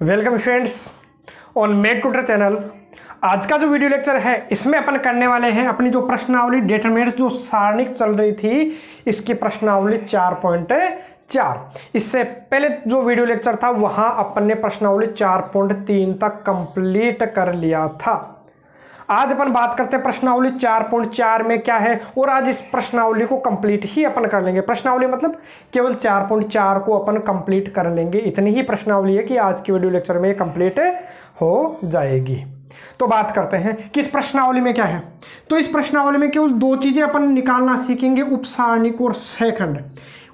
Welcome friends on make tutor channel. आज का जो वीडियो लेक्चर है इसमें अपन करने वाले हैं अपनी जो प्रश्नावली डिटरमिनेंट्स जो सारणिक चल रही थी इसकी प्रश्नावली 4.4। इससे पहले जो वीडियो लेक्चर था वहां अपन ने प्रश्नावली 4.3 तक कंप्लीट कर लिया था। आज अपन बात करते हैं प्रश्नावली 4.4 में क्या है, और आज इस प्रश्नावली को कंप्लीट ही अपन कर लेंगे। प्रश्नावली मतलब केवल 4.4 को अपन कंप्लीट कर लेंगे। इतनी ही प्रश्नावली है कि आज की वीडियो लेक्चर में कंप्लीट हो जाएगी। तो बात करते हैं कि इस प्रश्नावली में क्या है। तो इस प्रश्नावली में केवल दो चीजें अपन निकालना सीखेंगे, उपसारणिक और सहखंड।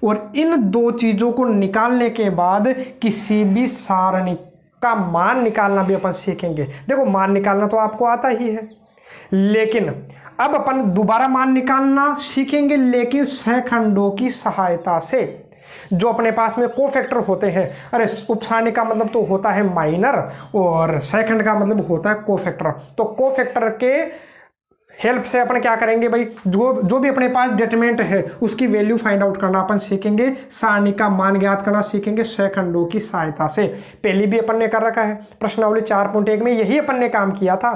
और इन दो चीजों को निकालने के बाद किसी भी सारणिक का मान निकालना भी अपन सीखेंगे। देखो, मान निकालना तो आपको आता ही है, लेकिन अब अपन दोबारा मान निकालना सीखेंगे, लेकिन सहखंडों की सहायता से। जो अपने पास में कोफैक्टर होते हैं, अरे उपसारणिक का मतलब तो होता है माइनर और सहखंड का मतलब होता है कोफैक्टर। तो कोफैक्टर के हेल्प से अपन क्या करेंगे भाई, जो भी अपने पास डिटरमिनेंट है उसकी वैल्यू फाइंड आउट करना अपन सीखेंगे, सारणिक का मान ज्ञात करना सीखेंगे सहखंडों की सहायता से। पहले भी अपन ने कर रखा है, प्रश्नावली 4.1 में यही अपन ने काम किया था,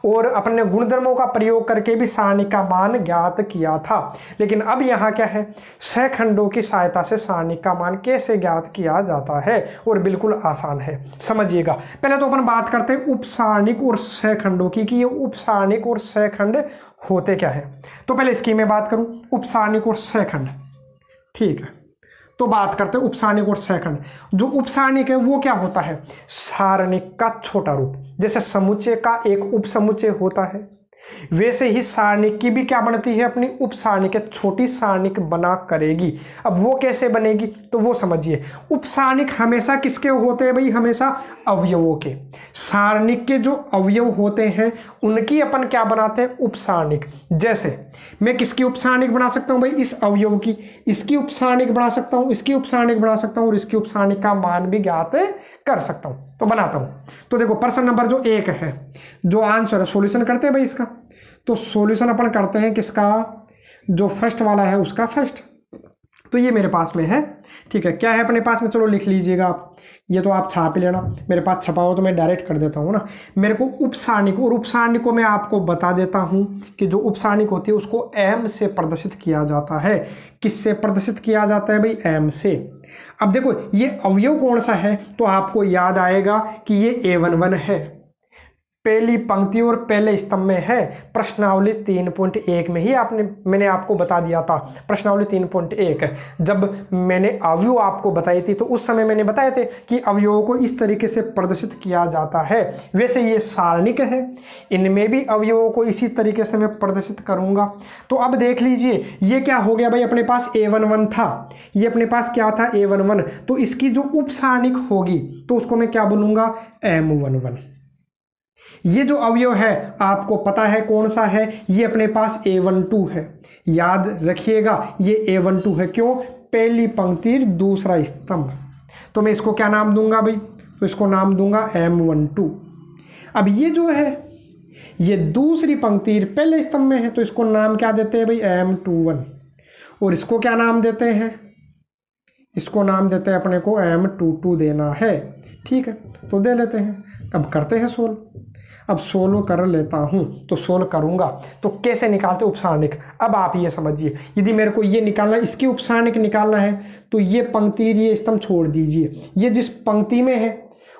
और अपन ने गुणधर्मों का प्रयोग करके भी सारणिक का मान ज्ञात किया था। लेकिन अब यहाँ क्या है, सहखंडों की सहायता से सारणिक का मान कैसे ज्ञात किया जाता है, और बिल्कुल आसान है, समझिएगा। पहले तो अपन बात करते हैं उपसारणिक और सहखंडों की, कि ये उपसारणिक और सहखंड होते क्या है। तो पहले इसकी मैं बात करूं, उपसारणिक और सहखंड, ठीक है। तो बात करते हैं उपसारणिक और सहखंड। जो उपसारणिक है वो क्या होता है, सारणिक का छोटा रूप। जैसे समुच्चय का एक उपसमुच्चय होता है, वैसे ही सारणिक की भी क्या बनती है, अपनी उपसारणिक छोटी सारणिक बना करेगी। अब वो कैसे बनेगी तो वो समझिए। उपसारणिक हमेशा किसके होते हैं भाई, हमेशा अवयवों के। सारणिक के जो अवयव होते हैं उनकी अपन क्या बनाते हैं, उपसारणिक। जैसे मैं किसकी उपसारणिक बना सकता हूं भाई, इस अवयव की। इसकी उपसारणिक बना सकता हूं, इसकी उपसारणिक बना सकता हूं, और इसकी उपसारणिक का मान भी ज्ञात कर सकता हूं। तो बनाता हूं। तो देखो, प्रश्न नंबर जो 1 है, जो आंसर है, सॉल्यूशन करते हैं भाई इसका। तो सॉल्यूशन अपन करते हैं किसका, जो फर्स्ट वाला है उसका फर्स्ट। तो ये मेरे पास में है, ठीक है। क्या है अपने पास में, चलो लिख लीजिएगा आप। ये तो आप छाप लेना, मेरे पास छपा हो तो मैं डायरेक्ट कर देता हूँ ना। मेरे को उपसारणिक, और उपसारणिक को मैं आपको बता देता हूँ कि जो उपसारणिक होती है उसको एम से प्रदर्शित किया जाता है। किससे प्रदर्शित किया जाता है भाई, एम से। अब देखो, ये अवयव कौन सा है, तो आपको याद आएगा कि ये A11 है, पहली पंक्ति और पहले स्तंभ में है। प्रश्नावली 3.1 में ही मैंने आपको बता दिया था। प्रश्नावली 3.1 जब मैंने अवयव आपको बताई थी तो उस समय मैंने बताए थे कि अवयवों को इस तरीके से प्रदर्शित किया जाता है। वैसे ये सारणिक है, इनमें भी अवयवों को इसी तरीके से मैं प्रदर्शित करूंगा। तो अब देख लीजिए, ये क्या हो गया भाई, अपने पास A11 था, ये अपने पास क्या था, A11। तो इसकी जो उपसारणिक होगी तो उसको मैं क्या बोलूंगा, M11। ये जो अवयव है आपको पता है कौन सा है, ये अपने पास A12 है। याद रखिएगा, ये A12 है। क्यों, पहली पंक्ति दूसरा स्तंभ। तो मैं इसको क्या नाम दूंगा भाई, तो इसको नाम दूंगा M12। अब ये जो है, ये दूसरी पंक्ति पहले स्तंभ में है, तो इसको नाम क्या देते हैं भाई, M21। और इसको क्या नाम देते हैं, इसको नाम देते हैं अपने को M22 देना है, ठीक है। तो दे लेते हैं। अब करते हैं सोल्व। अब सोल्व कर लेता हूं, तो सोल्व करूंगा तो कैसे निकालते उपसारणिक, अब आप ये समझिए। यदि मेरे को ये निकालना, इसकी उपसारणिक निकालना है, तो ये पंक्ति, ये स्तंभ छोड़ दीजिए। ये जिस पंक्ति में है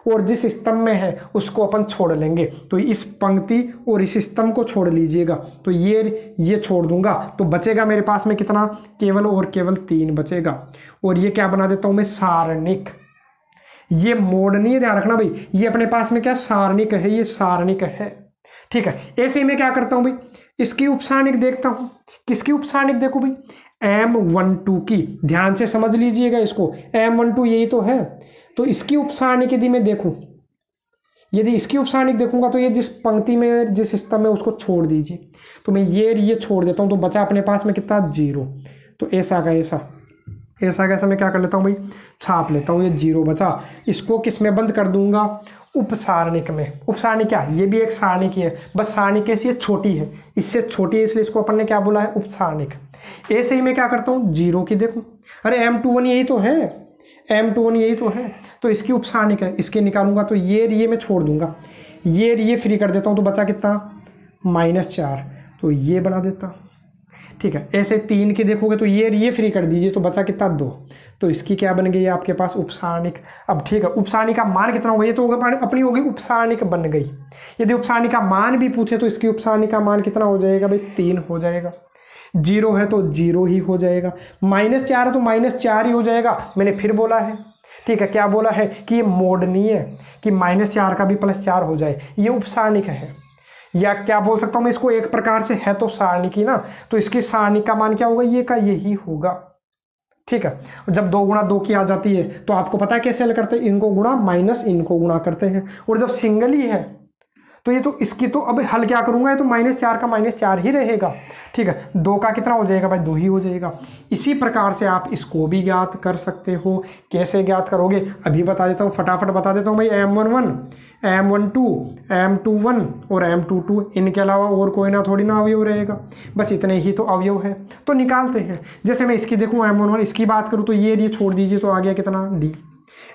और जिस स्तंभ में है उसको अपन छोड़ लेंगे। तो इस पंक्ति और इस स्तंभ को छोड़ लीजिएगा, तो ये छोड़ दूंगा, तो बचेगा मेरे पास में कितना, केवल और केवल 3 बचेगा। और ये क्या बना देता हूं मैं, सारणिक। ये मोड नहीं है, ध्यान रखना भाई, ये अपने पास में क्या सारणिक है, ये सारणिक है, ठीक है। ऐसे ही मैं क्या करता हूं भाई, इसकी उपसारणिक देखता हूं। किसकी उपसारणिक देखो भाई, M12 की। ध्यान से समझ लीजिएगा इसको, M12 यही तो है। तो इसकी उपसारणिक यदि मैं देखूं, यदि इसकी उपसारणिक देखूंगा, तो ये जिस पंक्ति में, जिस स्तंभ में, उसको छोड़ दीजिए। तो मैं ये छोड़ देता हूं, तो बचा अपने पास में कितना, 0। तो ऐसा का ऐसा कैसा मैं क्या कर लेता हूँ भाई, छाप लेता हूँ। ये 0 बचा, इसको किस में बंद कर दूंगा, उपसारणिक में। उपसारणिक क्या, ये भी एक सारणिक ही है, बस सारणिक कैसी है, छोटी है, इससे छोटी है, इसलिए इसको अपन ने क्या बोला है, उपसारणिक। ऐसे ही मैं क्या करता हूँ, 0 की देखूँ, अरे M21 यही तो है, M21 यही तो है, तो इसकी उपसारणिक है, इसके निकालूंगा तो ये मैं छोड़ दूंगा, ये फ्री कर देता हूँ, तो बचा कितना -4, तो ये बना देता। ठीक है, ऐसे 3 की देखोगे तो ये फ्री कर दीजिए, तो बचा कितना 2, तो इसकी क्या बन गई आपके पास उपसारणिक। अब ठीक है, उपसारणिक का मान कितना होगा, ये तो होगा अपनी होगी उपसारणिक बन गई। यदि उपसारणिक का मान भी पूछे तो इसकी उपसारणिक का मान कितना हो जाएगा भाई, 3 हो जाएगा। 0 है तो 0 ही हो जाएगा, -4 है तो -4 ही हो जाएगा। मैंने फिर बोला है, ठीक है, क्या बोला है कि ये मोडनीय है कि -4 का भी +4 हो जाए, ये उपसारणिक है। या क्या बोल सकता हूँ मैं इसको, एक प्रकार से है तो सारणिक ही ना, तो इसकी सारणिक का मान क्या होगा, ये का यही होगा। ठीक है, जब 2 गुणा 2 की आ जाती है तो आपको पता है कैसे हल करते हैं, इनको गुणा माइनस इनको गुणा करते हैं। और जब सिंगल ही है तो ये तो इसकी तो अब हल क्या करूंगा, ये तो -4 का -4 ही रहेगा। ठीक है, 2 का कितना हो जाएगा भाई, 2 ही हो जाएगा। इसी प्रकार से आप इसको भी ज्ञात कर सकते हो। कैसे ज्ञात करोगे अभी बता देता हूँ, फटाफट बता देता हूँ भाई। M11, M12, M21 और M22, इनके अलावा और कोई ना थोड़ी ना अवयव रहेगा, बस इतने ही तो अवयव है। तो निकालते हैं। जैसे मैं इसकी देखूँ M11, इसकी बात करूँ तो ये छोड़ दीजिए, तो आ गया कितना D।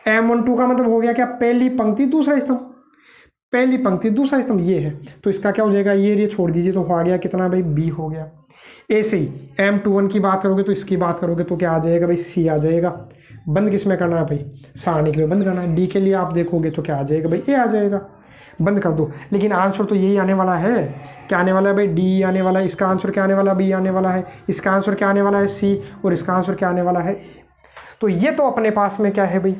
M12 का मतलब हो गया क्या, पहली पंक्ति दूसरा स्तंभ, पहली पंक्ति दूसरा स्तंभ ये है, तो इसका क्या हो जाएगा, ये छोड़ दीजिए, तो आ गया कितना भाई, B हो गया। ऐसे ही M21 की बात करोगे तो इसकी बात करोगे तो क्या आ जाएगा भाई, C आ जाएगा। बंद किस में करना है भाई, सारणिक में बंद करना है। D के लिए आप देखोगे तो क्या आ जाएगा भाई, A आ जाएगा। बंद कर दो, लेकिन आंसर तो यही आने वाला है। क्या आने वाला है भाई, D आने वाला है। इसका आंसर क्या आने वाला है, B आने वाला है। इसका आंसर क्या आने वाला है, C, और इसका आंसर क्या आने वाला है, A। तो ये तो अपने पास में क्या है भाई,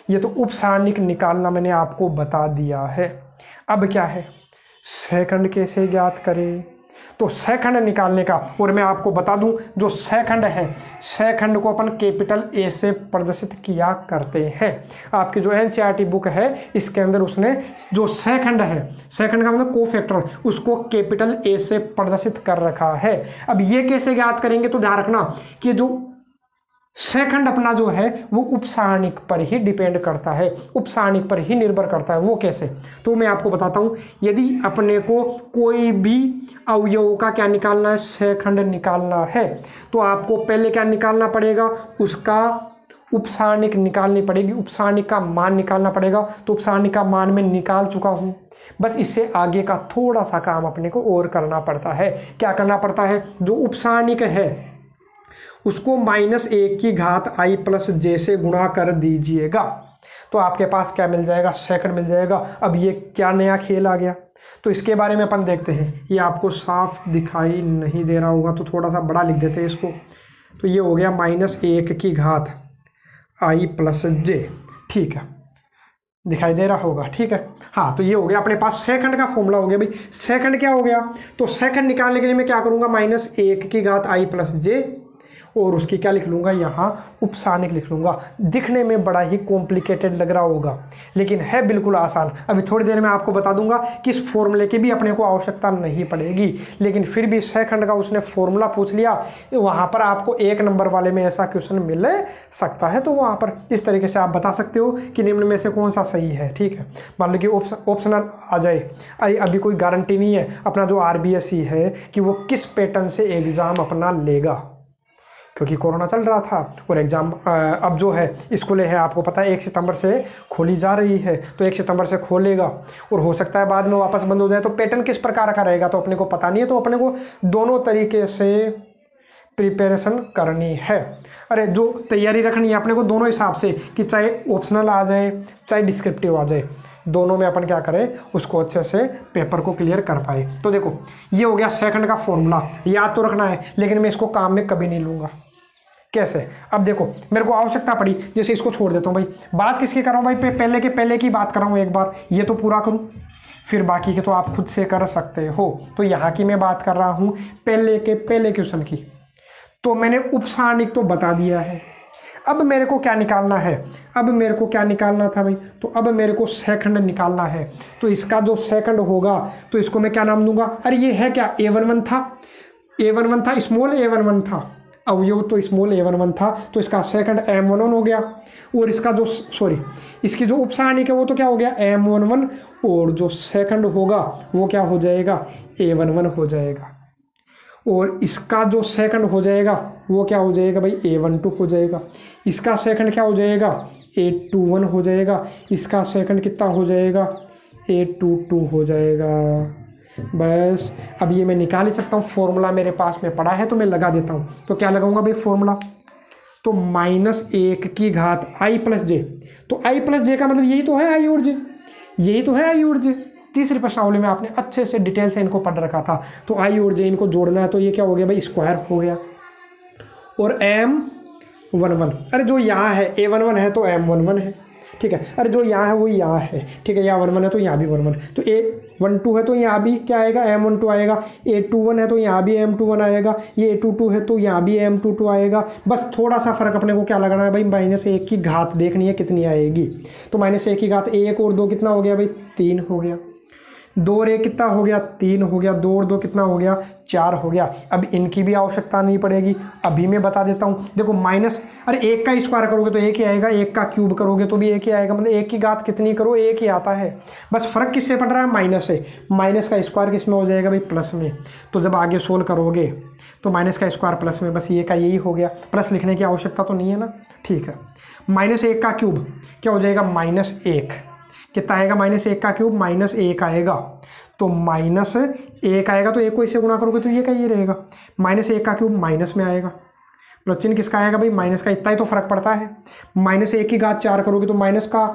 ये तो उपसारणिक निकालना मैंने आपको बता दिया है। अब क्या है, सेकंड कैसे ज्ञात करें, तो सेकंड निकालने का, और मैं आपको बता दूं जो सेकंड है, सेकंड को अपन कैपिटल A से प्रदर्शित किया करते हैं। आपकी जो NCERT बुक है इसके अंदर उसने जो सेकंड है, सेकंड का मतलब कोफैक्टर, उसको कैपिटल A से प्रदर्शित कर रखा है। अब ये कैसे ज्ञात करेंगे, तो ध्यान रखना कि जो सेकंड अपना जो है वो उपसारणिक पर ही डिपेंड करता है, उपसारणिक पर ही निर्भर करता है। वो कैसे, तो मैं आपको बताता हूँ। यदि अपने को कोई भी अवयव का क्या निकालना है, सेकंड निकालना है, तो आपको पहले क्या निकालना पड़ेगा, उसका उपसारणिक निकालनी पड़ेगी, उपसारणिक का मान निकालना पड़ेगा। तो उपसारणिक का मान मैं निकाल चुका हूँ, बस इससे आगे का थोड़ा सा काम अपने को और करना पड़ता है। क्या करना पड़ता है, जो उपसारणिक है उसको -1 की घात I + J से गुणा कर दीजिएगा, तो आपके पास क्या मिल जाएगा, सेकंड मिल जाएगा। अब ये क्या नया खेल आ गया, तो इसके बारे में अपन देखते हैं। ये आपको साफ दिखाई नहीं दे रहा होगा, तो थोड़ा सा बड़ा लिख देते हैं इसको। तो ये हो गया -1 की घात I + J। ठीक है, दिखाई दे रहा होगा, ठीक है। हाँ, तो ये हो गया अपने पास सेकंड का फॉर्मूला हो गया भाई। सेकंड क्या हो गया, तो सेकंड निकालने के लिए मैं क्या करूँगा, -1 की घात I + J, और उसकी क्या लिख लूँगा, यहाँ उपसारणिक लिख लूँगा। दिखने में बड़ा ही कॉम्प्लिकेटेड लग रहा होगा, लेकिन है बिल्कुल आसान। अभी थोड़ी देर में आपको बता दूंगा कि इस फॉर्मूले की भी अपने को आवश्यकता नहीं पड़ेगी, लेकिन फिर भी सेकंड का उसने फॉर्मूला पूछ लिया, वहाँ पर आपको 1 नंबर वाले में ऐसा क्वेश्चन मिल सकता है। तो वहाँ पर इस तरीके से आप बता सकते हो कि निम्न में से कौन सा सही है। ठीक है, मान लो कि ऑप्शनल आ जाए, अभी कोई गारंटी नहीं है अपना जो RBSE है कि वो किस पैटर्न से एग्ज़ाम अपना लेगा, क्योंकि कोरोना चल रहा था और एग्ज़ाम अब जो है स्कूलें हैं आपको पता है 1 सितंबर से खोली जा रही है, तो 1 सितंबर से खोलेगा और हो सकता है बाद में वापस बंद हो जाए। तो पैटर्न किस प्रकार का रहेगा तो अपने को पता नहीं है, तो अपने को दोनों तरीके से प्रिपरेशन करनी है। अरे जो तैयारी रखनी है अपने को दोनों हिसाब से, कि चाहे ऑप्शनल आ जाए चाहे डिस्क्रिप्टिव आ जाए, दोनों में अपन क्या करें, उसको अच्छे से पेपर को क्लियर कर पाए। तो देखो ये हो गया सेकंड का फॉर्मूला, याद तो रखना है, लेकिन मैं इसको काम में कभी नहीं लूँगा। कैसे, अब देखो मेरे को आवश्यकता पड़ी, जैसे इसको छोड़ देता हूँ भाई। बात किसकी कर रहा हूँ भाई, पहले की बात कर रहा हूँ। एक बार ये तो पूरा करूँ, फिर बाकी के तो आप खुद से कर सकते हो। तो यहाँ की मैं बात कर रहा हूँ पहले क्वेश्चन की। तो मैंने उपसारणिक तो बता दिया है, अब मेरे को क्या निकालना है, अब मेरे को क्या निकालना था भाई, तो अब मेरे को सेकंड निकालना है। तो इसका जो सेकंड होगा तो इसको मैं क्या नाम दूंगा, अरे ये है क्या, A11 था, स्मॉल A11 था, अवयव तो स्मॉल A11 था, तो इसका सेकंड M11 हो गया। और इसका जो इसकी जो उपसारणिक है वो तो क्या हो गया, M11, और जो सेकंड होगा वो क्या हो जाएगा, A11 हो जाएगा। और इसका जो सेकंड हो जाएगा वो क्या हो जाएगा भाई, A12 हो जाएगा। इसका सेकंड क्या हो जाएगा, A21 हो जाएगा, इसका सेकंड कितना हो जाएगा, A22 हो जाएगा। बस अब ये मैं निकाल ही सकता हूँ, फॉर्मूला मेरे पास में पड़ा है तो मैं लगा देता हूँ। तो क्या लगाऊंगा भाई फॉर्मूला, तो -1 की घात i प्लस जे। तो i प्लस जे का मतलब यही तो है i और j, यही तो है i और j। तीसरी प्रश्नावली में आपने अच्छे से डिटेल से इनको पढ़ रखा था। तो i और j इनको जोड़ना है, तो ये क्या हो गया भाई, स्क्वायर हो गया। और M11, अरे जो यहाँ है A11 है तो M11 है, ठीक है। अरे जो यहाँ है वो यहाँ है, ठीक है। यहाँ 11 है तो यहाँ भी 11, तो A12 है तो यहाँ भी क्या आएगा, M12 आएगा। A21 है तो यहाँ भी M21 आएगा। ये A22 है तो यहाँ भी M22 आएगा। बस थोड़ा सा फर्क अपने को क्या लगाना है भाई, -1 की घात देखनी है कितनी आएगी। तो -1 की घात 1 और 2 कितना हो गया भाई, 3 हो गया। 2 और 1 कितना हो गया, 3 हो गया। 2 और 2 कितना हो गया, 4 हो गया। अब इनकी भी आवश्यकता नहीं पड़ेगी, अभी मैं बता देता हूँ। देखो अरे 1 का स्क्वायर करोगे तो 1 ही आएगा, 1 का क्यूब करोगे तो भी 1 ही आएगा, मतलब 1 की घात कितनी करो 1 ही आता है। बस फर्क किससे पड़ रहा है, माइनस से। माइनस का स्क्वायर किस में हो जाएगा भाई, प्लस में। तो जब आगे सोल्व करोगे तो माइनस का स्क्वायर प्लस में, बस ये का यही हो गया। प्लस लिखने की आवश्यकता तो नहीं है ना, ठीक है। -1 का क्यूब क्या हो जाएगा, -1 कितना आएगा, -1 का क्यूब -1 आएगा। तो -1 आएगा तो 1 को इससे गुणा करोगे तो ये का ये रहेगा। -1 का क्यूब माइनस में आएगा, प्लस चिन्ह किसका आएगा भाई, माइनस का। इतना ही तो फर्क पड़ता है। -1 की घात 4 करोगे तो माइनस का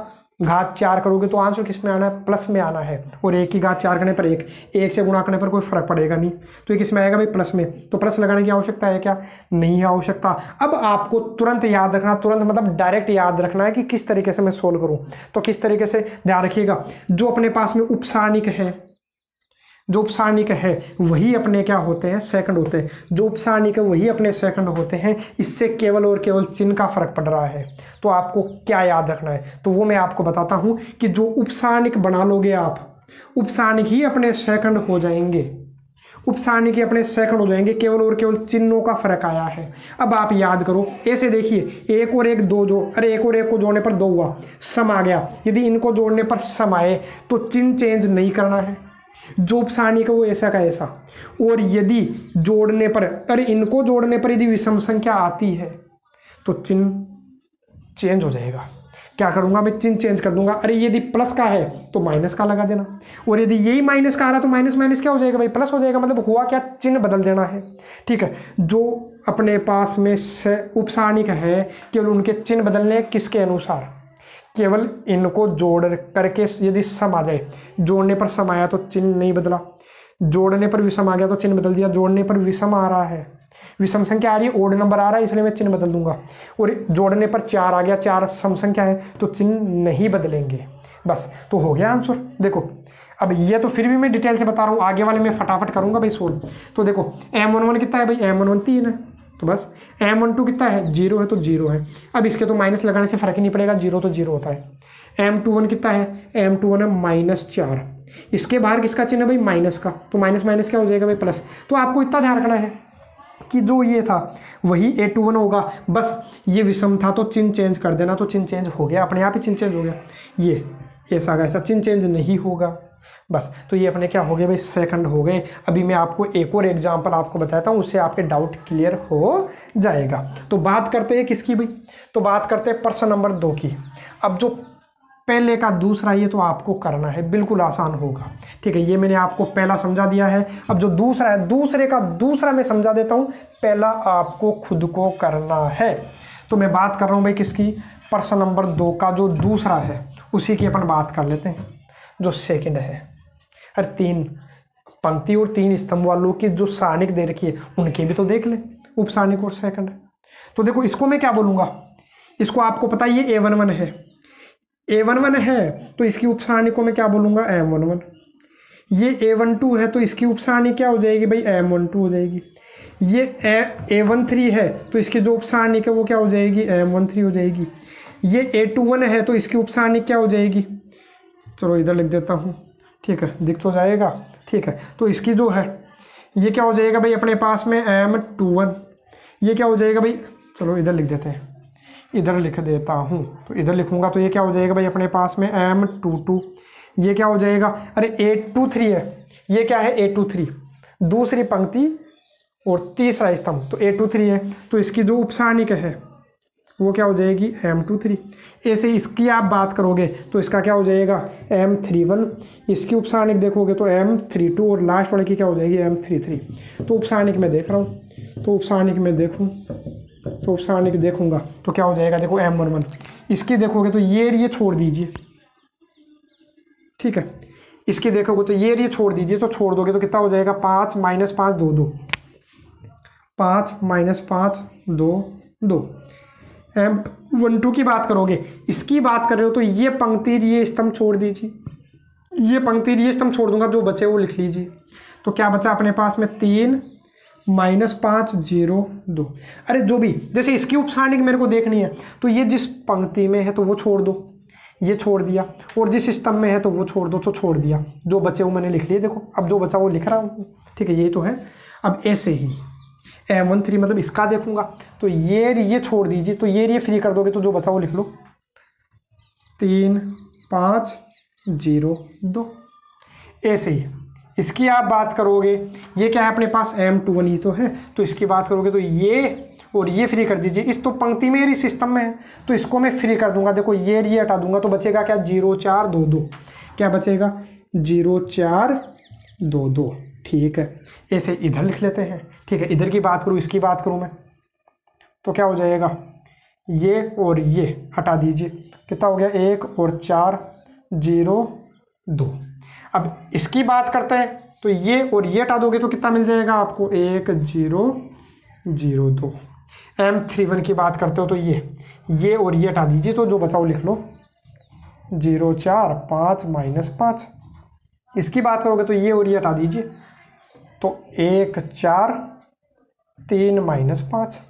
घात 4 करोगे तो आंसर किस में आना है, प्लस में आना है। और 1 की घात 4 करने पर 1 से गुणा करने पर कोई फर्क पड़ेगा नहीं, तो ये किस में आएगा भाई, प्लस में। तो प्लस लगाने की आवश्यकता है क्या, नहीं है आवश्यकता। अब आपको तुरंत याद रखना, तुरंत मतलब डायरेक्ट याद रखना है कि किस तरीके से मैं सोल्व करूँ। तो किस तरीके से, ध्यान रखिएगा, जो अपने पास में उपसारणिक है, जो उपसारणिक है वही अपने क्या होते हैं, सेकंड होते हैं। जो उपसारणिक है वही अपने सेकंड होते हैं। इससे केवल और केवल चिन्ह का फर्क पड़ रहा है। तो आपको क्या याद रखना है, तो वो मैं आपको बताता हूं कि जो उपसारणिक बना लोगे आप, उपसारणिक ही अपने सेकंड हो जाएंगे। उपसारणिक ही अपने सेकंड हो जाएंगे, केवल और केवल चिन्हों का फर्क आया है। अब आप याद करो, ऐसे देखिए, 1 और 1 2 जो, अरे 1 और 1 को जोड़ने पर 2 हुआ, सम आ गया। यदि इनको जोड़ने पर सम आए तो चिन्ह चेंज नहीं करना है। जो उपसारणिक है वो ऐसा का ऐसा। और यदि जोड़ने पर, अरे इनको जोड़ने पर यदि विषम संख्या आती है तो चिन्ह चेंज हो जाएगा। क्या करूंगा मैं, चिन्ह चेंज कर दूंगा। अरे यदि प्लस का है तो माइनस का लगा देना, और यदि यही माइनस का आ रहा तो माइनस माइनस क्या हो जाएगा भाई, प्लस हो जाएगा। मतलब हुआ क्या, चिन्ह बदल देना है, ठीक है। जो अपने पास में उपसारणिक है केवल उनके चिन्ह बदलने किसके अनुसार, केवल इनको जोड़ करके यदि सम आ जाए, जोड़ने पर सम आया तो चिन्ह नहीं बदला, जोड़ने पर विषम आ गया तो चिन्ह बदल दिया। जोड़ने पर विषम आ रहा है, विषम संख्या आ रही है, ओड नंबर आ रहा है, इसलिए मैं चिन्ह बदल दूंगा। और जोड़ने पर 4 आ गया, 4 सम संख्या है तो चिन्ह नहीं बदलेंगे। बस तो हो गया आंसर। देखो अब ये तो फिर भी मैं डिटेल से बता रहा हूँ, आगे वाले मैं फटाफट करूंगा भाई सोल्व। तो देखो M11 कितना है भाई, M11 3 है, तो बस M12 कितना है, 0 है तो 0 है। अब इसके तो माइनस लगाने से फर्क ही नहीं पड़ेगा, 0 तो 0 होता है। M21 कितना है, M21 है -4। इसके बाहर किसका चिन्ह है भाई, माइनस का, तो माइनस माइनस क्या हो जाएगा भाई, प्लस। तो आपको इतना ध्यान रखना है कि जो ये था वही A21 होगा। बस ये विषम था तो चिन्ह चेंज कर देना, तो चिन्ह चेंज हो गया, अपने आप ही चिन्ह चेंज हो गया। ये ऐसा का ऐसा चिन्ह चेंज नहीं होगा। बस तो ये अपने क्या हो गए भाई, सेकंड हो गए। अभी मैं आपको एक और एग्जांपल आपको बताता हूँ, उससे आपके डाउट क्लियर हो जाएगा। तो बात करते हैं किसकी भाई, तो बात करते हैं प्रश्न नंबर 2 की। अब जो पहले का दूसरा ये तो आपको करना है, बिल्कुल आसान होगा, ठीक है। ये मैंने आपको पहला समझा दिया है। अब जो दूसरा है, दूसरे का दूसरा मैं समझा देता हूँ, पहला आपको खुद को करना है। तो मैं बात कर रहा हूँ भाई किसकी, प्रश्न नंबर 2 का जो दूसरा है उसी की अपन बात कर लेते हैं। जो सेकंड है, हर 3 पंक्ति और 3 स्तंभ वालों की जो सारणिक दे रखी है उनके भी तो देख ले, उपसारणिक और सेकंड। तो देखो इसको मैं क्या बोलूँगा, इसको आपको पता है ये A11 है, A11 है तो इसकी उपसारणिक को मैं क्या बोलूँगा, M11। ये A12 है तो इसकी उपसारणिक क्या हो जाएगी भाई, M12 हो जाएगी। ये A13 है तो इसकी जो उपसारणिक है वो क्या हो जाएगी, M13 हो जाएगी। ये A21 है तो इसकी उपसारणिक क्या हो जाएगी, चलो इधर लिख देता हूँ, ठीक है, दिख तो जाएगा, ठीक है। तो इसकी जो है ये क्या हो जाएगा भाई अपने पास में M21, ये क्या हो जाएगा भाई, चलो इधर लिख देते हैं, इधर लिख देता हूँ। तो इधर लिखूंगा तो ये क्या हो जाएगा भाई अपने पास में M22, ये क्या हो जाएगा, अरे A23 है, ये क्या है A23, दूसरी पंक्ति और तीसरा स्तंभ, तो A23 है तो इसकी जो उपसारणिक है वो क्या हो जाएगी M23। ऐसे इसकी आप बात करोगे तो इसका क्या हो जाएगा M31। इसकी उपसारणिक देखोगे तो M32 और लास्ट वाले की क्या हो जाएगी M33। तो उपसारणिक में देख रहा हूँ, तो उपसारणिक में देखूँ तो उपसारणिक देखूंगा तो क्या हो जाएगा, देखो M11। इसकी देखोगे तो ये छोड़ दीजिए, ठीक है। इसकी देखोगे तो ये छोड़ दीजिए, तो छोड़ दोगे तो कितना हो जाएगा 5 - 5 2 2, 5 - 5 2 2। M12 की बात करोगे, इसकी बात कर रहे हो तो ये पंक्ति ये स्तंभ छोड़ दीजिए, ये पंक्ति ये स्तंभ छोड़ दूंगा, जो बचे वो लिख लीजिए। तो क्या बचा अपने पास में 3 - 5 0 2। अरे जो भी, जैसे इसकी उपसारणिक मेरे को देखनी है तो ये जिस पंक्ति में है तो वो छोड़ दो, ये छोड़ दिया, और जिस स्तंभ में है तो वो छोड़ दो, तो छोड़ दिया, जो बचे वो मैंने लिख लिए। देखो अब जो बचा वो लिख रहा हूँ, ठीक है, ये तो है। अब ऐसे ही M13 मतलब इसका देखूंगा तो ये छोड़ दीजिए, तो ये फ्री कर दोगे तो जो बचा वो लिख लो 3 5 0 2। ऐसे ही इसकी आप बात करोगे, ये क्या है अपने पास M21 ही तो है, तो इसकी बात करोगे तो ये और ये फ्री कर दीजिए। इस तो पंक्ति में इस सिस्टम में है तो इसको मैं फ्री कर दूंगा, देखो ये हटा दूंगा तो बचेगा क्या 0 4 2 2। क्या बचेगा 0 4 2 2, ठीक है। ऐसे इधर लिख लेते हैं, ठीक है। इधर की बात करूँ, इसकी बात करूँ मैं तो क्या हो जाएगा, ये और ये हटा दीजिए, कितना हो गया 1 और 4 0 2। अब इसकी बात करते हैं तो ये और ये हटा दोगे तो कितना मिल जाएगा आपको 1 0 0 2। M31 की बात करते हो तो ये और ये हटा दीजिए, तो जो बचा वो लिख लो 0 4 5 - 5। इसकी बात करोगे तो ये और ये हटा दीजिए, तो 1 4 3 - 5।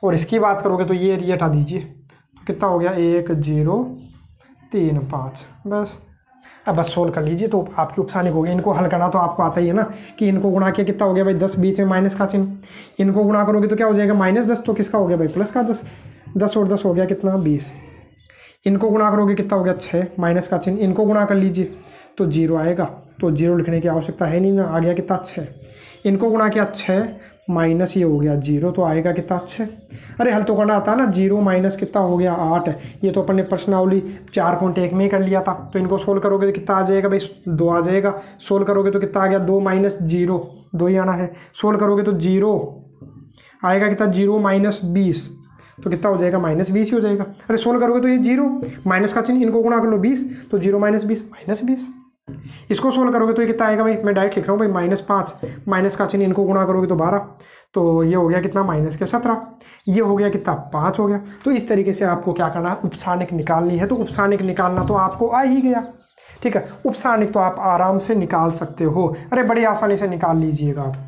और इसकी बात करोगे तो ये हटा दीजिए, तो कितना हो गया 1 0 3 5। बस अब बस सोल्व कर लीजिए तो आपकी उपसारणिक होगी। इनको हल करना तो आपको आता ही है ना, कि इनको गुणा किया कितना हो गया भाई 10, बीच में माइनस का चिन्ह, इनको गुणा करोगे तो क्या हो जाएगा -10, तो किसका हो गया भाई प्लस का 10, 10 और 10 हो गया कितना 20। इनको गुणा करोगे कितना हो गया 6, माइनस का चिन्ह, इनको गुणा कर लीजिए तो 0 आएगा, तो 0 लिखने की आवश्यकता है नहीं ना, आ गया कितना 6। इनको गुणा किया 6 माइनस ये हो गया 0, तो आएगा कितना 6। अरे हल तो करना आता है ना, 0 माइनस कितना हो गया 8। ये तो अपन ने प्रश्नावली 4.1 में ही कर लिया था, तो इनको सोल्व करोगे तो कितना आ जाएगा भाई 2 आ जाएगा। सोल्व करोगे तो कितना आ गया 2 - 0, 2 ही आना है। सोल्व करोगे तो 0 आएगा कितना 0 - 20, तो कितना हो जाएगा -20 ही हो जाएगा। अरे सोल्व करोगे तो ये 0 माइनस का चिन्ह, इनको गुणा कर लो 20, तो 0 - 20 -20। इसको सोल्व करोगे तो ये कितना आएगा भाई, मैं डायरेक्ट लिख रहा हूँ भाई -5, माइनस का चिन्ह, इनको गुणा करोगे तो 12, तो ये हो गया कितना -17, ये हो गया कितना 5 हो गया। तो इस तरीके से आपको क्या करना है, उपसारणिक निकालनी है। तो उपसारणिक निकालना तो आपको आ ही गया, ठीक है। उपसारणिक तो आप आराम से निकाल सकते हो, अरे बड़ी आसानी से निकाल लीजिएगा आप।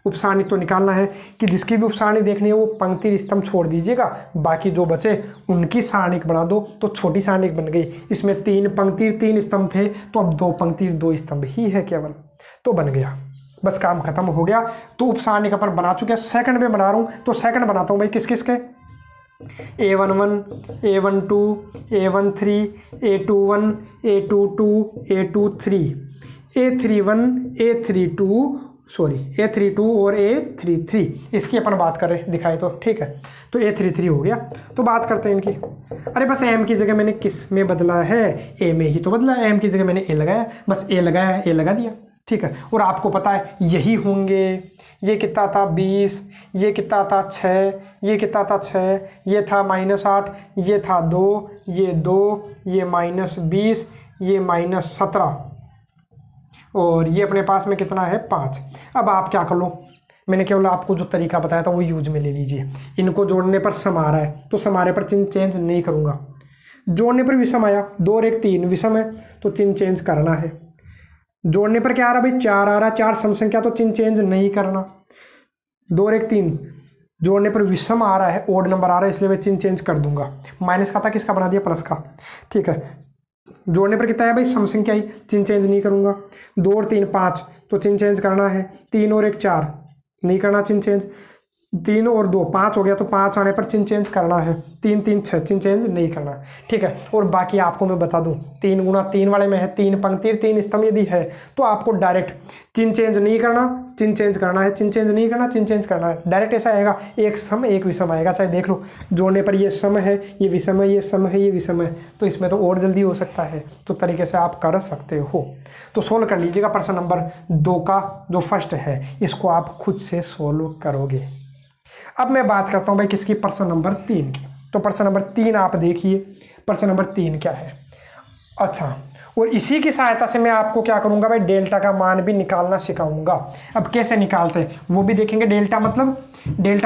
उपसारणिक तो निकालना है कि जिसकी भी उपसारणिक देखनी है वो पंक्ति स्तंभ छोड़ दीजिएगा, बाकी जो बचे उनकी सारणिक बना दो, तो छोटी सारणिक बन गई। इसमें 3 पंक्ति 3 स्तंभ थे, तो अब 2 पंक्ति 2 स्तंभ ही है केवल, तो बन गया, बस काम खत्म हो गया। तो उपसारणिक अपन बना चुके हैं। सेकंड में बना रहा हूँ, तो सेकंड बनाता हूँ भाई किस किस के, A11 A12 A13 A21 A22 A23 A31 A32 A32 और A33, इसकी अपन बात कर रहे हैं, दिखाए तो ठीक है। तो A33 हो गया, तो बात करते हैं इनकी। अरे बस M की जगह मैंने किस में बदला है, A में ही तो बदला है। M की जगह मैंने A लगाया, बस A लगाया, A लगा दिया, ठीक है। और आपको पता है यही होंगे, ये कितना था 20, ये कितना था 6, ये कितना था 6, ये था -8, ये था 2, ये 2, ये -20, ये -17, और ये अपने पास में कितना है 5। अब आप क्या कर लो, मैंने केवल आपको जो तरीका बताया था वो यूज में ले लीजिए। इनको जोड़ने पर सम आ रहा है तो समारे पर चिन्ह चेंज नहीं करूँगा। जोड़ने पर विषम आया, 2 और 1 3 विषम है तो चिन्ह चेंज करना है। जोड़ने पर क्या आ रहा भाई 4 आ रहा, 4 सम संख्या, तो चिन्ह चेंज नहीं करना। 2 और 1 3 जोड़ने पर विषम आ रहा है, ओड नंबर आ रहा है, इसलिए मैं चिन्ह चेंज कर दूंगा। माइनस का था, किसका बना दिया प्लस का, ठीक है। जोड़ने पर कितना है भाई सम संख्या ही, चिन्ह चेंज नहीं करूंगा। 2 और 3 5, तो चिन्ह चेंज करना है। 3 और 1 4, नहीं करना चिन्ह चेंज। 3 और 2 5 हो गया, तो 5 आने पर चिन्ह चेंज करना है। 3 3 6 चिन्ह चेंज नहीं करना, ठीक है। और बाकी आपको मैं बता दूं 3 गुना 3 वाले में है 3 पंक्ति 3 स्तंभ यदि है तो आपको डायरेक्ट चिन्ह चेंज नहीं करना, चिन्ह चेंज करना है, चिन्ह चेंज नहीं करना, चिन्ह चेंज करना है। डायरेक्ट ऐसा आएगा, एक सम एक विषम आएगा। चाहे देख लो जोड़ने पर ये सम है, ये विषम है, ये सम है, ये विषम है, तो इसमें तो और जल्दी हो सकता है। तो तरीके से आप कर सकते हो। तो सोल्व कर लीजिएगा। प्रश्न नंबर 2 का जो फर्स्ट है इसको आप खुद से सोल्व करोगे। अब मैं बात करता हूं भाई किसकी, प्रश्न नंबर 3 की। तो प्रश्न नंबर 3 आप देखिए, प्रश्न नंबर 3 क्या है। अच्छा, और इसी की सहायता से मैं आपको क्या करूंगा भाई, डेल्टा का मान भी निकालना सिखाऊंगा। अब कैसे निकालते हैं वो भी देखेंगे। डेल्टा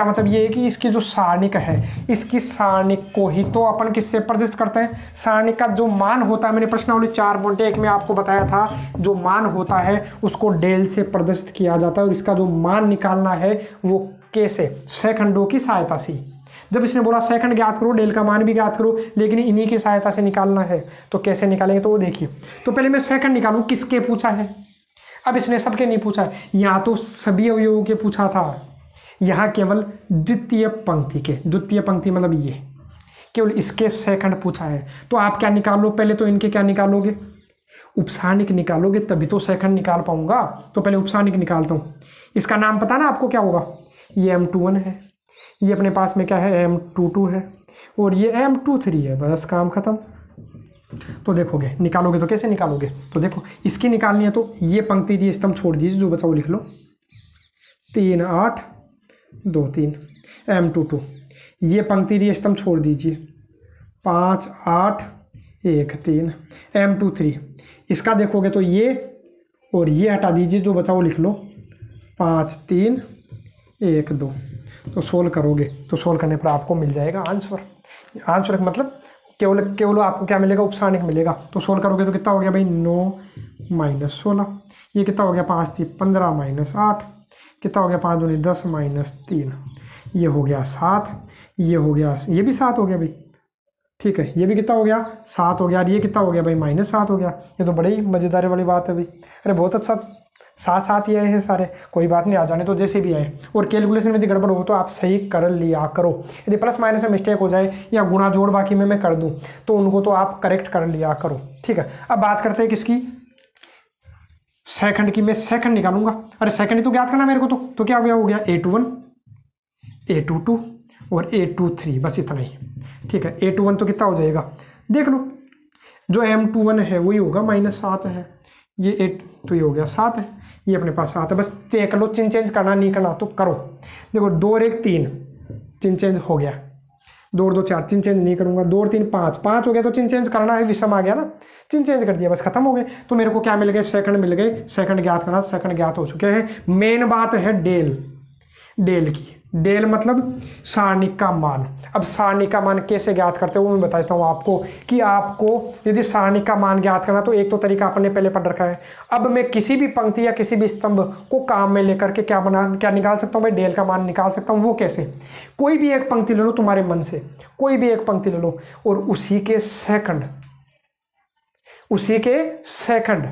मतलब ये है कि इसकी जो सारणिक है, इसकी सारणिक को ही तो अपन किससे प्रदर्शित करते हैं। सारणिक का जो मान होता है, मैंने प्रश्नावली 4.1 में आपको बताया था, जो मान होता है उसको डेल से प्रदर्शित किया जाता है। और इसका जो मान निकालना है वो कैसे, सेकंडों की सहायता से। जब इसने बोला सेकंड ज्ञात करो, डेल का मान भी ज्ञात करो, लेकिन इन्हीं की सहायता से निकालना है। तो कैसे निकालेंगे, तो वो देखिए। तो पहले मैं सेकंड निकालूं, किसके पूछा है। अब इसने सबके नहीं पूछा है, यहाँ तो सभी अवयवों के पूछा था, यहाँ केवल द्वितीय पंक्ति के, द्वितीय पंक्ति मतलब ये केवल इसके सेकंड पूछा है। तो आप क्या निकालो, पहले तो इनके क्या निकालोगे, उपसारणिक निकालोगे, तभी तो सेकंड निकाल पाऊंगा। तो पहले उपसारणिक निकालता हूँ। इसका नाम पता ना आपको क्या होगा, ये M21 है, ये अपने पास में क्या है M22 है, और ये M23 है। बस काम खत्म। तो देखोगे निकालोगे तो कैसे निकालोगे, तो देखो इसकी निकालनी है तो ये पंक्ति दी स्तंभ छोड़ दीजिए, जो बचा वो लिख लो। 3 8 2 3 M22, ये पंक्ति दी स्तंभ छोड़ दीजिए। 5 8 1 3 M23, इसका देखोगे तो ये और ये हटा दीजिए, जो बचा वो लिख लो। 5 3 1 2। तो सोल्व करोगे तो सोल्व करने पर आपको मिल जाएगा आंसर। आंसर मतलब केवल आपको क्या मिलेगा, उपसारणिक मिलेगा। तो सोल्व करोगे तो कितना हो गया भाई, 9 - 16, ये कितना हो गया, 5 3 15 - 8, कितना हो गया, 5 दूनी 10 - 3, ये हो गया 7, ये हो गया, ये भी 7 हो गया भाई, ठीक है। ये भी कितना हो गया, 7 हो गया। और ये कितना हो गया भाई, -7 हो गया। ये तो बड़ी मज़ेदार वाली बात है भाई। अरे बहुत अच्छा, साथ ही आए हैं सारे, कोई बात नहीं, आ जाने तो जैसे भी आए। और कैलकुलेशन में यदि गड़बड़ हो तो आप सही कर लिया करो। यदि प्लस माइनस में मिस्टेक हो जाए या गुणा जोड़ बाकी में मैं कर दूं तो उनको तो आप करेक्ट कर लिया करो, ठीक है। अब बात करते हैं किसकी, सेकंड की। मैं सेकंड निकालूंगा। अरे सेकंड ही तो ज्ञात करना मेरे को। तो क्या हो गया A21 A22 और A23, बस इतना ही, ठीक है। A21 तो कितना हो जाएगा, देख लो, जो M21 है वही होगा, -7 है। ये 8 तो ये हो गया 7 है, ये अपने पास 7 है। बस तय कर लो, चिन्ह चेंज करना नहीं करना तो करो। देखो 2 और 1 3, चिन्ह चेंज हो गया। 2 और 2 4, चिन्ह चेंज नहीं करूंगा। 2 और 3 5, 5 हो गया तो चिन्ह चेंज करना है, विषम आ गया ना, चिन्ह चेंज कर दिया, बस खत्म हो गए। तो मेरे को क्या मिल गए, सेकंड मिल गए। सेकंड ज्ञात करना, सेकंड ज्ञात हो चुके हैं। मेन बात है डेल की। डेल मतलब सारणिक का मान। अब सारणिक का मान कैसे ज्ञात करते हो वो मैं बताता हूँ आपको, कि आपको यदि सारणिक का मान ज्ञात करना तो एक तो तरीका अपन ने पहले पढ़ रखा है। अब मैं किसी भी पंक्ति या किसी भी स्तंभ को काम में लेकर के क्या निकाल सकता हूँ भाई, डेल का मान निकाल सकता हूँ। वो कैसे, कोई भी एक पंक्ति ले लो तुम्हारे मन से, कोई भी एक पंक्ति ले लो और उसी के सेकंड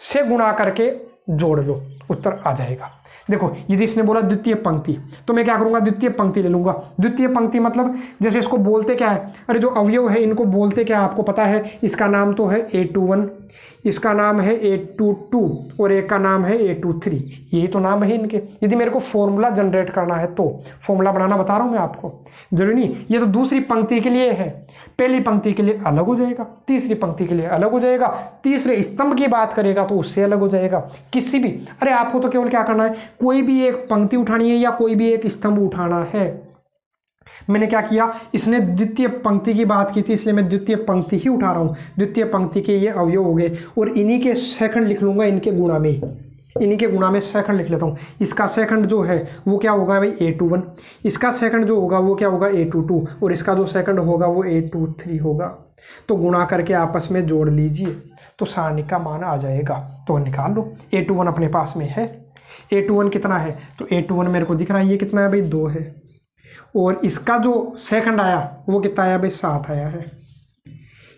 से गुणा करके जोड़ लो, उत्तर आ जाएगा। देखो यदि इसने बोला द्वितीय पंक्ति तो मैं क्या करूंगा, द्वितीय पंक्ति ले लूंगा। द्वितीय पंक्ति मतलब जैसे इसको बोलते क्या है, अरे जो अवयव है इनको बोलते क्या है आपको पता है। इसका नाम तो है A21, इसका नाम है A22 और एक का नाम है A23, यही तो नाम है इनके। यदि मेरे को फॉर्मूला जनरेट करना है तो फॉर्मूला बनाना बता रहा हूं मैं आपको, जरूरी नहीं। ये तो दूसरी पंक्ति के लिए है, पहली पंक्ति के लिए अलग हो जाएगा, तीसरी पंक्ति के लिए अलग हो जाएगा, तीसरे स्तंभ की बात करेगा तो उससे अलग हो जाएगा। किसी भी, अरे आपको तो केवल क्या करना है, कोई भी एक पंक्ति उठानी है या कोई भी एक स्तंभ उठाना है। मैंने क्या किया, इसने द्वितीय पंक्ति की बात की थी इसलिए मैं द्वितीय पंक्ति ही उठा रहा हूं। द्वितीय पंक्ति के ये अवयव हो गए और इन्हीं के सेकंड लिख लूंगा, इनके गुणा में, इन्हीं के गुणा में सेकंड लिख लेता हूं। इसका सेकंड जो है वो क्या होगा भाई A21, इसका सेकंड जो होगा वो क्या होगा A22 और इसका जो सेकंड होगा वो A23 होगा। तो गुणा करके आपस में जोड़ लीजिए तो सारणिक का मान आ जाएगा। तो निकाल लो, A21 अपने पास में है। A21 कितना है, तो A21 मेरे को दिख रहा है ये कितना है भाई 2 है, और इसका जो सेकंड आया वो कितना आया भाई 7 आया है।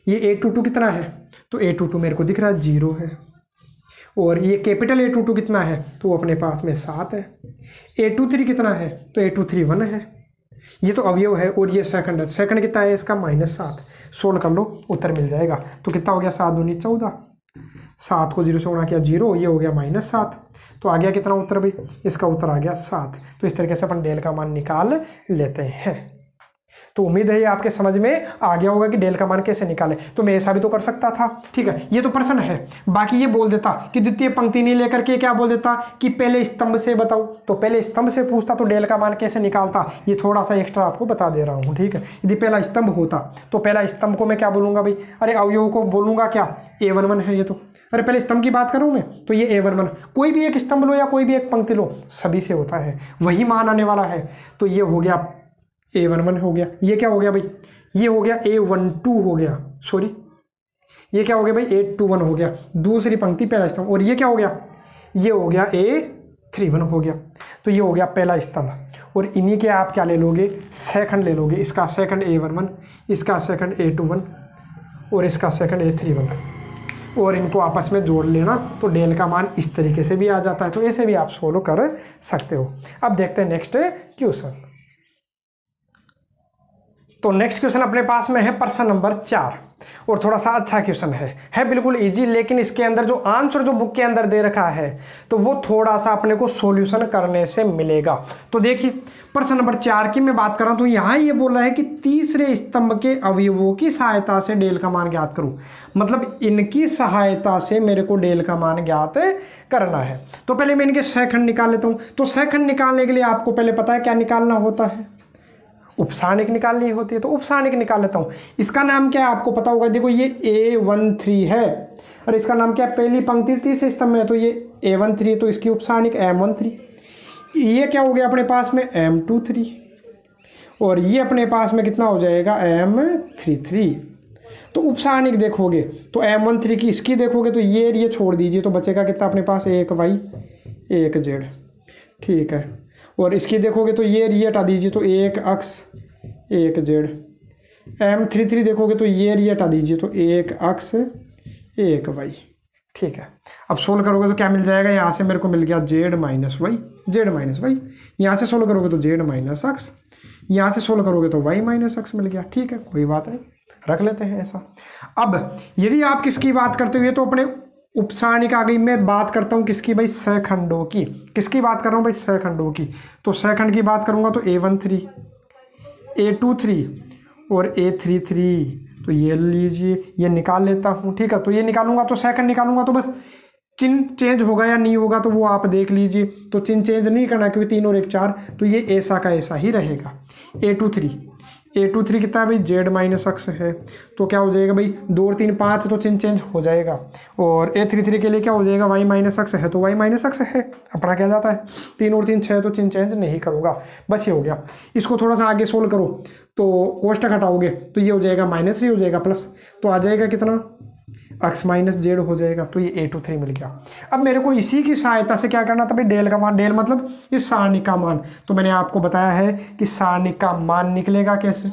ये A22 कितना है, तो A22 मेरे को दिख रहा है 0 है, और ये कैपिटल A22 कितना है, तो अपने पास में 7 है। A23 कितना है, तो A23 1 है। ये तो अवयव है और ये सेकंड है। सेकंड कितना है इसका, -7। सोल्व कर लो, उत्तर मिल जाएगा। तो कितना हो गया, 7 दूनी 14, 7 को 0 से गुणा किया 0, ये हो गया -7। तो आ गया कितना उत्तर भाई, इसका उत्तर आ गया 7। तो इस तरीके से अपन डेल का मान निकाल लेते हैं। तो उम्मीद है ये आपके समझ में आ गया होगा कि डेल का मान कैसे निकाले। तो मैं ऐसा भी तो कर सकता था, ठीक है, ये तो प्रश्न है। बाकी ये बोल देता कि द्वितीय पंक्ति नहीं लेकर के क्या बोल देता कि पहले स्तंभ से बताओ, तो पहले स्तंभ से पूछता तो डेल का मान कैसे निकालता। ये थोड़ा सा एक्स्ट्रा आपको बता दे रहा हूँ, ठीक है। यदि पहला स्तंभ होता तो पहला स्तंभ को मैं क्या बोलूंगा भाई, अरे अवयव को बोलूंगा क्या, A11 है ये तो। अरे पहले स्तंभ की बात करूं मैं तो ये A11, कोई भी एक स्तंभ लो या कोई भी एक पंक्ति लो, सभी से होता है, वही मान आने वाला है। तो ये हो गया A11 हो गया। ये क्या हो गया भाई, ये हो गया A12 हो गया, सॉरी ये क्या हो गया भाई, A21 हो गया, दूसरी पंक्ति पहला स्तंभ। और ये क्या हो गया, ये हो गया A31 हो गया। तो ये हो गया पहला स्तंभ। और इन्हीं के आप क्या ले लोगे, सेकंड ले लोगे। इसका सेकंड A11, इसका सेकंड A21 और इसका सेकंड A31, और इनको आपस में जोड़ लेना तो डेल का मान इस तरीके से भी आ जाता है। तो ऐसे भी आप सोल्व कर सकते हो। अब देखते हैं नेक्स्ट क्वेश्चन। तो नेक्स्ट क्वेश्चन अपने पास में है प्रश्न नंबर 4, और थोड़ा सा अच्छा क्वेश्चन है बिल्कुल इजी, लेकिन इसके अंदर जो आंसर जो बुक के अंदर दे रखा है तो वो थोड़ा सा अपने को सॉल्यूशन करने से मिलेगा। तो देखिए प्रश्न नंबर 4 की मैं बात कर रहा हूं, तो यहाँ ये बोल रहा है कि तीसरे स्तंभ के अवयवों की सहायता से डेल का मान ज्ञात करूं, मतलब इनकी सहायता से मेरे को डेल का मान ज्ञात करना है। तो पहले मैं इनके सेकंड निकाल लेता हूं। तो सेकंड निकालने के लिए आपको पहले पता है क्या निकालना होता है, उपसारणिक निकालनी होती है। तो उपसारणिक निकाल लेता हूं। इसका नाम क्या है आपको पता होगा, देखो ये A13 है और इसका नाम क्या है, पहली पंक्ति तीसरे स्तंभ में है, तो ये A13 है, तो इसकी उपसारणिक M13। ये क्या हो गया अपने पास में M23, और ये अपने पास में कितना हो जाएगा M33। तो उपसारणिक देखोगे तो M13 की इसकी देखोगे तो ये छोड़ दीजिए, तो बचेगा कितना अपने पास, एक Y एक Z, ठीक है। और इसकी देखोगे तो ये हटा दीजिए, तो एक अक्स एक Z। M33 देखोगे तो ये हटा दीजिए, तो एक अक्स एक Y, ठीक है। अब सोल्व करोगे तो क्या मिल जाएगा, यहाँ से मेरे को मिल गया Z माइनस वाई, यहाँ से सोल्व करोगे तो Z माइनस एक्स, यहाँ से सोल्व करोगे तो Y माइनस एक्स मिल गया, ठीक है, कोई बात नहीं, रख लेते हैं ऐसा। अब यदि आप किसकी बात करते हुए, तो अपने उपसारणिक आ गई। मैं बात करता हूँ किसकी भाई, सखंडों की। किसकी बात कर रहा हूँ भाई, सखंडों की। तो सखंड की बात करूँगा तो A13, A23 और A33, तो ये लीजिए, ये निकाल लेता हूँ, ठीक है। तो ये निकालूंगा तो सेकंड निकालूंगा तो बस चिन्ह चेंज होगा या नहीं होगा तो वो आप देख लीजिए। तो चिन्ह चेंज नहीं करना क्योंकि 3 और 1 4, तो ये ऐसा का ऐसा ही रहेगा। A23 कितना है भाई, Z माइनस एक्स है, तो क्या हो जाएगा भाई 2 और 3 5, तो चिन्ह चेंज हो जाएगा। और A33 के लिए क्या हो जाएगा, Y माइनस एक्स है, तो Y माइनस एक्स है, अपना क्या जाता है 3 और 3 6, तो चिन्ह चेंज नहीं करूँगा, बस ये हो गया। इसको थोड़ा सा आगे सोल्व करो तो कोष्टक हटाओगे तो ये हो जाएगा -3 हो जाएगा प्लस, तो आ जाएगा कितना x माइनस Z हो जाएगा, तो ये A23 मिल गया। अब मेरे को इसी की सहायता से क्या करना था भाई, डेल का मान, डेल मतलब इस सारणी का मान। तो मैंने आपको बताया है कि सारणी का मान निकलेगा कैसे।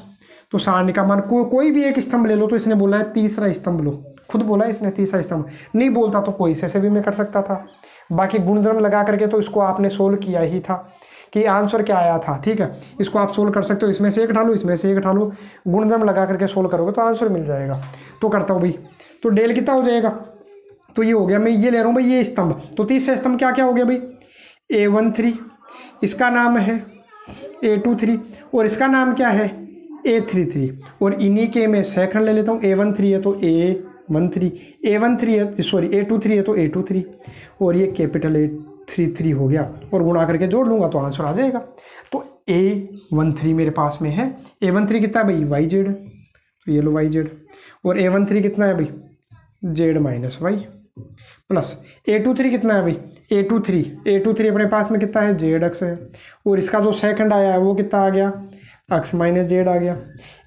तो सारणी का मान कोई भी एक स्तंभ ले लो, तो इसने बोला है तीसरा स्तंभ लो, खुद बोला इसने तीसरा स्तंभ, नहीं बोलता तो कोई से भी मैं कर सकता था। बाकी गुणधर्म लगा करके तो इसको आपने सोल्व किया ही था कि आंसर क्या आया था, ठीक है। इसको आप सोल्व कर सकते हो, इसमें से एक ढालो, इसमें से एक ढालो, गुणधर्म लगा करके सोल्व करोगे तो आंसर मिल जाएगा। तो करता हूँ भाई, तो डेल कितना हो जाएगा, तो ये हो गया, मैं ये ले रहा हूँ भाई ये स्तंभ। तो तीसरा स्तंभ क्या क्या हो गया भाई, A13, इसका नाम है A23 और इसका नाम क्या है A33, और इन्हीं के मैं सेकंड ले लेता हूँ। A13 है तो A13, A13 है सॉरी A23 है तो A23, और ये कैपिटल A33 हो गया, और गुणा करके जोड़ लूँगा तो आंसर आ जाएगा। तो A13 मेरे पास में है, A13 कितना है भाई YZ, तो ये लो YZ, और A13 कितना है भाई Z minus Y, plus A23 कितना है भाई A23 अपने पास में कितना है Z एक्स है, और इसका जो सेकंड आया है वो कितना आ गया x माइनस Z आ गया।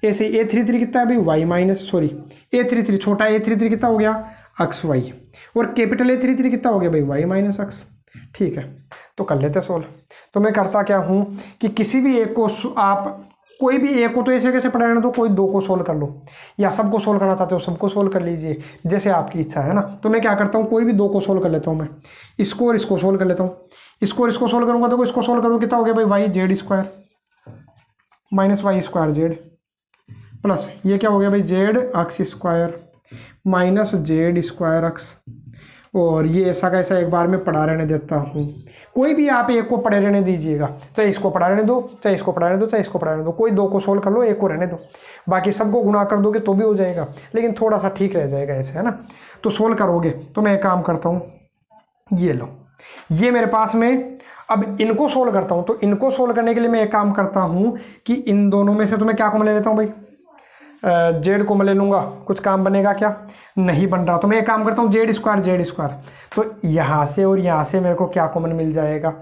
ऐसे A33 कितना है भाई Y माइनस सॉरी A33 छोटा A33 कितना हो गया एक्स वाई, और कैपिटल A33 कितना हो गया भाई Y माइनस एक्स, ठीक है। तो कर लेते सोल्व। तो मैं करता क्या हूँ कि किसी भी एक को आप कोई भी एक को तो ऐसे कैसे पढ़ा रहने दो, कोई दो को सोल्व कर लो, या सबको सोल्व करना चाहते हो सबको सोल्व कर लीजिए, जैसे आपकी इच्छा है ना। तो मैं क्या करता हूँ, कोई भी दो को सोल्व कर लेता हूँ, मैं इसको और इसको सोल्व कर लेता हूँ। इसको और इसको सोल्व करूँगा तो इसको सोल्व करूँ कितना हो गया भाई, Y Z square minus Y square Z, plus ये क्या हो गया भाई, Z X square minus Z square X. और ये ऐसा का ऐसा एक बार में पढ़ा रहने देता हूँ। कोई भी आप एक को पढ़े रहने दीजिएगा, चाहे इसको पढ़ा रहने दो, चाहे इसको पढ़ा रहने दो, चाहे इसको पढ़ा रहने दो, कोई दो को सोल्व कर लो, एक को रहने दो, बाकी सबको गुणा कर दोगे तो भी हो जाएगा, लेकिन थोड़ा सा ठीक रह जाएगा ऐसे, है ना। तो सोल्व करोगे तो मैं एक काम करता हूँ, ये लो, ये मेरे पास में, अब इनको सोल्व करता हूँ। तो इनको सोल्व करने के लिए मैं एक काम करता हूँ कि इन दोनों में से तो मैं क्या कॉमन ले लेता हूँ भाई, जेड को मैं ले लूँगा, कुछ काम बनेगा क्या, नहीं बन रहा। तो मैं एक काम करता हूँ, जेड स्क्वायर, तो यहाँ से और यहाँ से मेरे को क्या कॉमन मिल जाएगा,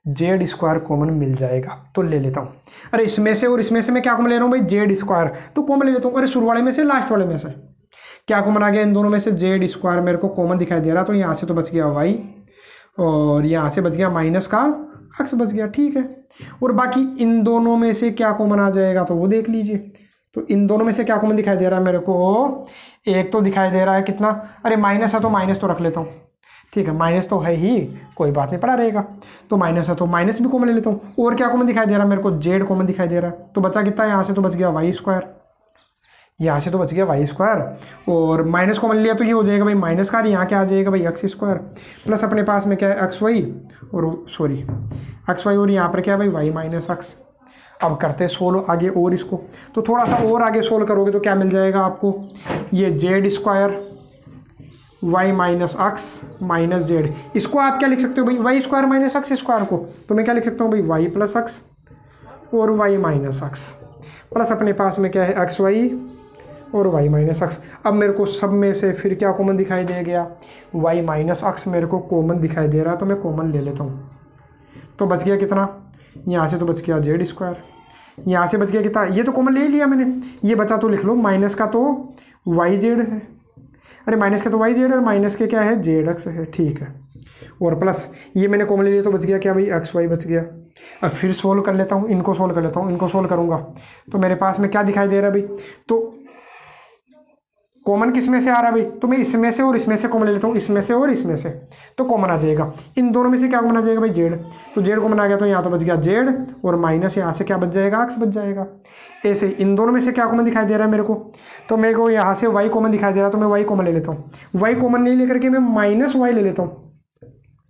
जेड स्क्वायर कॉमन मिल जाएगा, तो ले लेता हूँ। अरे इसमें से और इसमें से मैं क्या कॉमन ले रहा हूँ भाई, जेड स्क्वायर, तो कॉमन ले लेता हूँ। अरे शुरू वाले में से लास्ट वाले में से क्या कॉमन आ गया, इन दोनों में से जेड स्क्वायर मेरे को कॉमन दिखाई दे रहा, तो यहाँ से तो बच गया वाई, और यहाँ से बच गया माइनस का अक्स बच गया, ठीक है। और बाकी इन दोनों में से क्या कॉमन आ जाएगा तो वो देख लीजिए। तो इन दोनों में से क्या कॉमन दिखाई दे रहा है मेरे को, एक तो दिखाई दे रहा है कितना, अरे माइनस है तो माइनस तो रख लेता हूँ, ठीक है, माइनस तो है ही, कोई बात नहीं, पड़ा रहेगा। तो माइनस है तो माइनस भी कॉमन ले लेता हूँ। और क्या कॉमन दिखाई दे रहा है मेरे को, जेड कॉमन दिखाई दे रहा है, तो बचा कितना, यहाँ से तो बच गया वाई स्क्वायर, यहाँ से तो बच गया वाई स्क्वायर, और माइनस कॉमन लिया तो ये हो जाएगा भाई माइनस का, यहाँ क्या आ जाएगा भाई एक्स स्क्वायर, प्लस अपने पास में क्या है एक्स वाई, और सॉरी एक्स वाई, और यहाँ पर क्या है भाई वाई माइनस एक्स। अब करते सोल्व आगे और इसको, तो थोड़ा सा और आगे सोल्व करोगे तो क्या मिल जाएगा आपको, ये Z square Y minus X minus Z, इसको आप क्या लिख सकते हो भाई, Y square minus X square को, तो मैं क्या लिख सकता हूँ भाई, वाई प्लस एक्स और वाई माइनस एक्स, प्लस अपने पास में क्या है एक्स वाई और वाई माइनस एक्स। अब मेरे को सब में से फिर क्या कॉमन दिखाई दे गया, वाई माइनस एक्स मेरे को कॉमन दिखाई दे रहा है, तो मैं कॉमन ले लेता हूँ। तो बच गया कितना, यहाँ से तो बच गया जेड स्क्वायर, यहाँ से बच गया कितना, ये तो कॉमन ले लिया मैंने, ये बचा तो लिख लो, माइनस का तो वाई जेड है, अरे माइनस का तो वाई जेड और माइनस के क्या है जेड एक्स है, ठीक है। और प्लस ये मैंने कॉमन ले लिया तो बच गया क्या भाई, एक्स वाई बच गया। अब फिर सोल्व कर लेता हूँ, इनको सोल्व कर लेता हूँ, इनको सोल्व करूँगा तो मेरे पास में क्या दिखाई दे रहा है भाई, तो कॉमन किस में से आ रहा है भाई, तो मैं इसमें से और इसमें से कॉमन ले लेता हूँ, इसमें से और इसमें से, तो कॉमन आ जाएगा। इन दोनों में से क्या कॉमन आ जाएगा भाई, जेड, तो जेड कॉमन आ गया, तो यहाँ तो बच गया जेड, और माइनस यहाँ से क्या बच जाएगा, एक्स बच जाएगा। ऐसे इन दोनों में से क्या कॉमन दिखाई दे रहा है मेरे को, तो मेरे को यहाँ से वाई कॉमन दिखाई दे रहा है, तो मैं वाई कॉमन ले लेता हूँ। वाई कॉमन नहीं लेकर के मैं माइनस वाई ले लेता हूँ,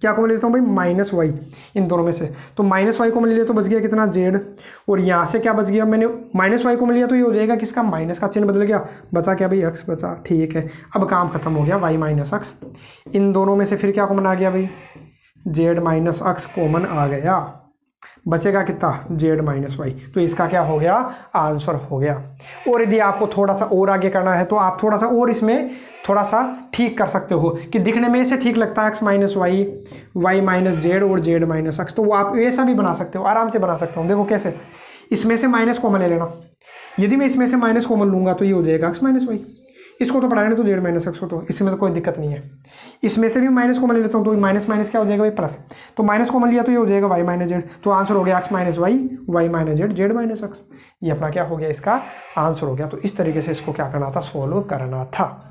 क्या कॉमन लेता हूँ भाई, माइनस वाई, इन दोनों में से, तो माइनस वाई कॉमन ले लिया तो बच गया कितना, जेड, और यहाँ से क्या बच गया, मैंने माइनस वाई कॉमन लिया तो ये हो जाएगा किसका, माइनस का चिन्ह बदल गया, बचा क्या भाई, एक्स बचा, ठीक है। अब काम खत्म हो गया, वाई माइनस एक्स। इन दोनों में से फिर क्या कॉमन आ गया भाई, जेड माइनस एक्स कॉमन आ गया, बचेगा कितना, जेड माइनस वाई, तो इसका क्या हो गया, आंसर हो गया। और यदि आपको थोड़ा सा और आगे करना है तो आप थोड़ा सा और इसमें थोड़ा सा ठीक कर सकते हो कि दिखने में इसे ठीक लगता है X minus Y, Y minus Z और जेड माइनस एक्स, तो वो आप ऐसा भी बना सकते हो, आराम से बना सकता हूँ। देखो कैसे, इसमें से माइनस कॉमन ले लेना, यदि मैं इसमें से माइनस कॉमन लूँगा तो ये हो जाएगा एक्स माइनस वाई, इसको तो पढ़ाने तो जेड माइनस एक्स को, तो इसमें तो कोई दिक्कत नहीं है। इसमें से भी माइनस कॉमन ले लेता हूँ तो माइनस माइनस क्या हो जाएगा भाई, प्लस, तो माइनस कॉमन लिया तो ये हो जाएगा वाई माइनस जेड, तो आंसर हो गया X minus Y, Y minus Z, Z minus X, ये अपना क्या हो गया, इसका आंसर हो गया। तो इस तरीके से इसको क्या करना था, सोल्व करना था।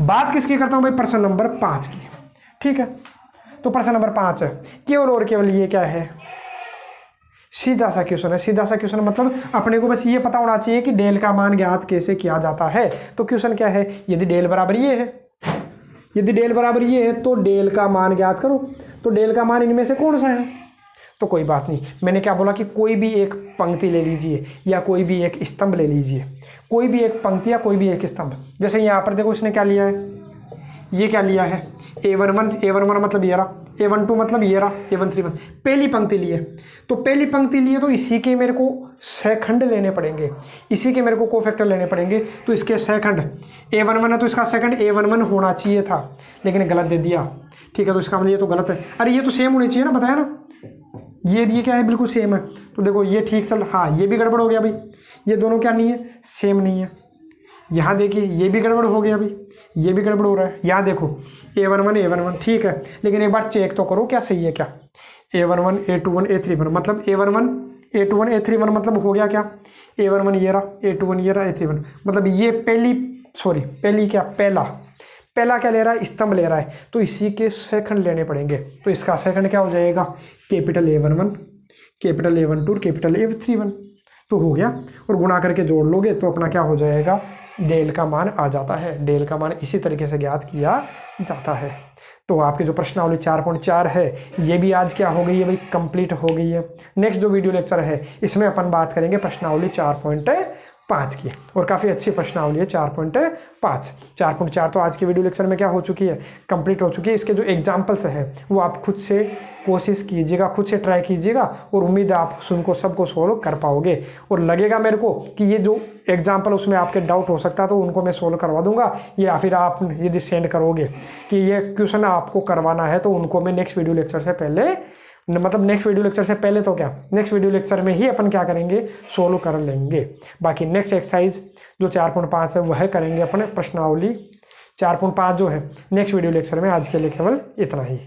बात किसकी करता हूँ भाई, प्रश्न नंबर 5 की, ठीक है। तो प्रश्न नंबर 5 है, केवल और केवल ये क्या है, सीधा सा क्वेश्चन है। सीधा सा क्वेश्चन मतलब अपने को बस ये पता होना चाहिए कि डेल का मान ज्ञात कैसे किया जाता है। तो क्वेश्चन क्या है, यदि डेल बराबर ये है, यदि डेल बराबर ये है तो डेल का मान ज्ञात करो। तो डेल का मान इनमें से कौन सा है, तो कोई बात नहीं, मैंने क्या बोला कि कोई भी एक पंक्ति ले लीजिए या कोई भी एक स्तंभ ले लीजिए, कोई भी एक पंक्ति या कोई भी एक स्तंभ। जैसे यहाँ पर देखो इसने क्या लिया है, ये क्या लिया है, A11 मतलब ये रहा, A12 मतलब ये रहा, A13 पहली पंक्ति लिए। तो पहली पंक्ति लिए तो इसी के मेरे को सेकंड लेने पड़ेंगे, इसी के मेरे को कोफैक्टर लेने पड़ेंगे। तो इसके सेकंड A11 है तो इसका सेकंड A11 होना चाहिए था, लेकिन गलत दे दिया, ठीक है। तो इसका मतलब ये तो गलत है, अरे ये तो सेम होनी चाहिए ना, बताया ना, ये क्या है, बिल्कुल सेम है। तो देखो ये ठीक चल, हाँ ये भी गड़बड़ हो गया भाई, ये दोनों क्या नहीं है, सेम नहीं है। यहाँ देखिए ये भी गड़बड़ हो गया भाई, ये भी गड़बड़ हो रहा है। यहाँ देखो A11 ठीक है, लेकिन एक बार चेक तो करो क्या सही है क्या। A11 A21 A31 मतलब A11 A21 A31 मतलब हो गया क्या, A11 ये रहा, A21 ये रहा, A31 मतलब ये पहला क्या ले रहा है, स्तंभ ले रहा है, तो इसी के सेकंड लेने पड़ेंगे। तो इसका सेकंड क्या हो जाएगा, कैपिटल A11 कैपिटल A12 और कैपिटल A31 तो हो गया। और गुणा करके जोड़ लोगे तो अपना क्या हो जाएगा, डेल का मान आ जाता है। डेल का मान इसी तरीके से ज्ञात किया जाता है। तो आपके जो प्रश्नावली 4.4 है ये भी आज क्या हो गई है भाई, कंप्लीट हो गई है। नेक्स्ट जो वीडियो लेक्चर है इसमें अपन बात करेंगे प्रश्नावली 4.5 की, और काफ़ी अच्छी प्रश्नावली है 4.5। 4.4 तो आज के वीडियो लेक्चर में क्या हो चुकी है, कंप्लीट हो चुकी है। इसके जो एग्जाम्पल्स है वो आप खुद से कोशिश कीजिएगा, खुद से ट्राई कीजिएगा, और उम्मीद है आप उनको सबको सोल्व कर पाओगे। और लगेगा मेरे को कि ये जो एग्जाम्पल उसमें आपके डाउट हो सकता है तो उनको मैं सोल्व करवा दूंगा, या फिर आप यदि सेंड करोगे कि ये क्वेश्चन आपको करवाना है तो उनको मैं नेक्स्ट वीडियो लेक्चर से पहले, मतलब नेक्स्ट वीडियो लेक्चर से पहले तो क्या, नेक्स्ट वीडियो लेक्चर में ही अपन क्या करेंगे, सोल्व कर लेंगे। बाकी नेक्स्ट एक्सरसाइज जो 4.5 है वह करेंगे अपने प्रश्नावली 4.5 जो है नेक्स्ट वीडियो लेक्चर में। आज के लिए केवल इतना ही।